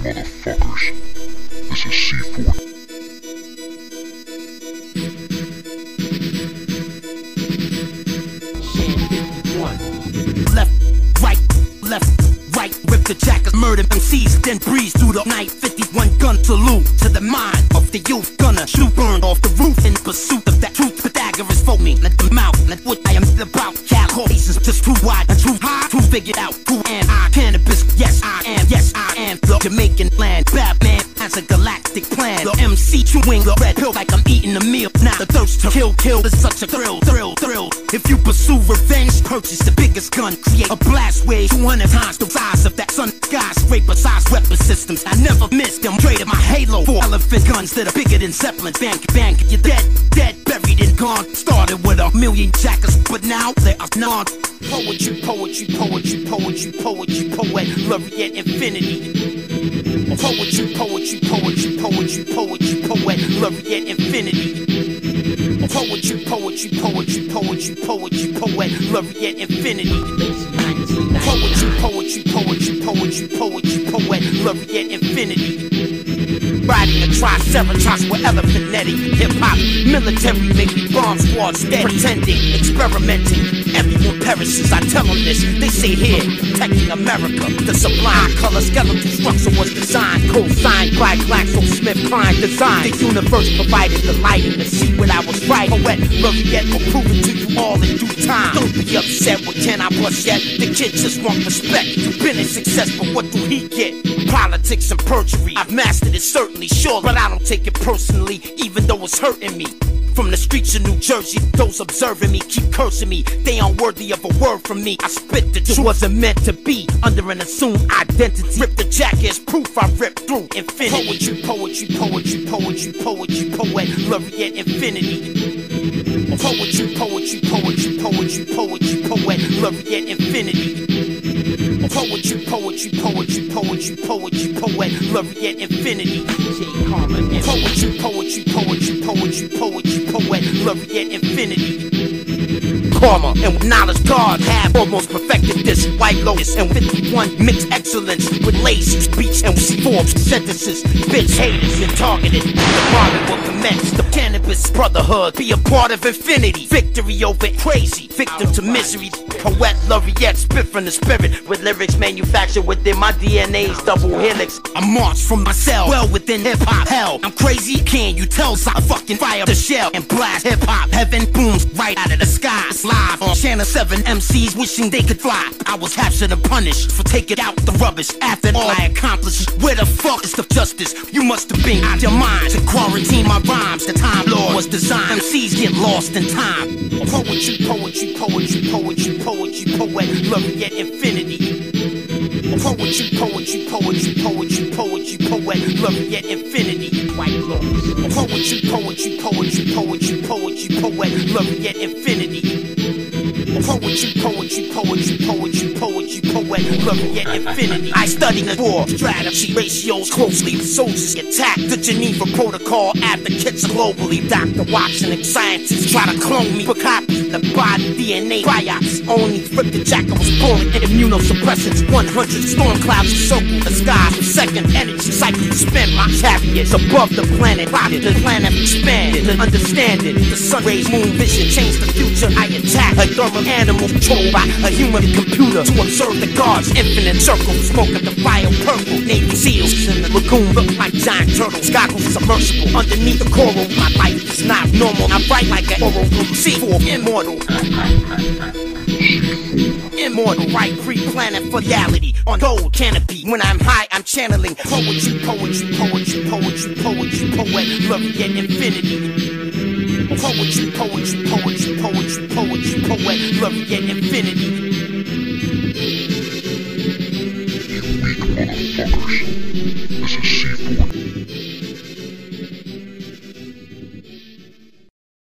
motherfuckers. This is C4. Shan51. Left, right, rip the jackets, murder MCs, then breeze through the night. 51 gun salute to the mind of the youth. Gonna shoot burn off the roof in pursuit of that truth. Pythagoras for me, let them out, let what I am about. Calculations just too wide and too high, too figured out. Who am I? Cannibus, yes I am the Jamaican land. Batman has a galactic plan. The MC chewing the red pill like I'm eating a meal. Now the thirst to kill is such a thrill. If you pursue revenge, purchase the biggest gun. Create a blast wave 200 times the size of that sun. Skyscraper size weapon systems. I never missed them. Traded my halo for elephant guns that are bigger than Zeppelins. Bang, you're dead, buried and gone. Started with a million jackers, but now they are none. Poetry, laureate infinity. Poetry, laureate infinity. Poetry, laureate infinity. Poetry, laureate infinity. Riding a triceratops with elephant netting. Hip-hop, military, make me bomb squad steady. Pretending, experimenting, everyone perishes. I tell them this, they say here, protecting America. The sublime color skeletal structure was designed, co-signed by GlaxoSmithKline design. The universe provided the lighting to see what I was right. Poet, laureate will prove it to you all in due time. Don't be upset, what can I bust yet? The kid just want respect. You've been a success, but what do he get? Politics and perjury, I've mastered it certainly, sure, but I don't take it personally, even though it's hurting me. From the streets of New Jersey, those observing me keep cursing me. They unworthy of a word from me. I spit the truth, wasn't meant to be under an assumed identity. Rip the jacket, proof I rip through infinity. Poet, laureate infinity. Poet, laureate infinity. Poet, laureate infinity. Poet, laureate infinity. Karma and with knowledge God have almost perfected this. White Lotus and 51 mixed excellence with lazy speech and Forbes sentences. Bitch haters and targeted. The party will commence. The Canibus brotherhood be a part of infinity. Victory over crazy, victim to misery. Poet, laureate, spit from the spirit with lyrics manufactured within my DNA's double helix. I march from my cell, well within hip-hop hell. I'm crazy, can you tell? So I fucking fire the shell and blast hip-hop. Heaven booms right out of the sky. It's live on Shan51 MCs wishing they could fly. I was captured and punished for taking out the rubbish. After all I accomplished, where the fuck is the justice? You must have been out your mind to quarantine my rhymes. The Time Lord was designed. MCs get lost in time. Poetry, laureate infinity. Poetry, laureate infinity. White Lotus. Poetry, laureate infinity. Poet, laureate infinity. I study the war strategy ratios closely. The soldiers attack the Geneva Protocol. Advocates globally. Dr. Watson and scientists try to clone me for copies. The body DNA biops. Only flip the jack. I was born in immunosuppressants. 100 storm clouds circle the sky. Second energy cycle spin my chariots above the planet. Plotted the planet expanded. Understanding the sun rays, moon vision changed the future. I attack a thermal animal controlled by a human computer to observe the gods. Infinite circle, smoke at the fire, purple. Navy SEALs in the lagoon look like giant turtles. Goggles submersible underneath the coral. My life is not normal. I write like an oral C4 immortal. Immortal, right? Free planet for reality on gold canopy. When I'm high, I'm channeling poetry, laureate infinity. Poetry, laureate infinity. You weak motherfuckers. This is C4.